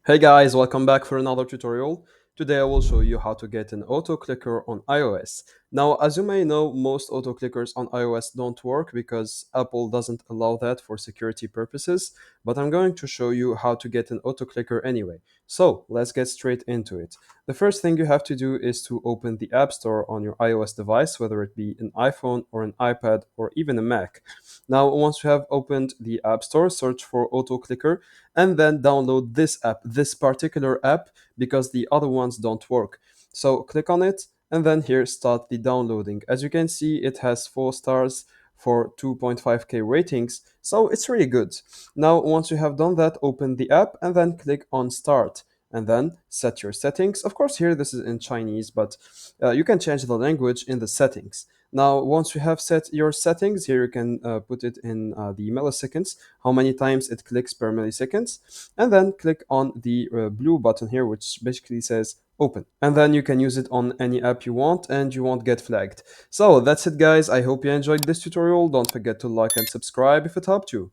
Hey guys, welcome back for another tutorial. Today I will show you how to get an auto clicker on iOS. Now, as you may know, most auto clickers on iOS don't work because Apple doesn't allow that for security purposes, but I'm going to show you how to get an auto clicker anyway. So let's get straight into it. The first thing you have to do is to open the App Store on your iOS device, whether it be an iPhone or an iPad or even a Mac. Now, once you have opened the App Store, search for auto clicker and then download this app, this particular app, because the other ones don't work. So click on it and then here start the downloading. As you can see, it has 4 stars for 2.5k ratings, so it's really good. Now, once you have done that, open the app and then click on start and then set your settings. Of course, here this is in Chinese, but you can change the language in the settings. Now, once you have set your settings, here you can put it in the milliseconds, how many times it clicks per milliseconds, and then click on the blue button here, which basically says open. And then you can use it on any app you want and you won't get flagged. So that's it guys, I hope you enjoyed this tutorial. Don't forget to like and subscribe if it helped you.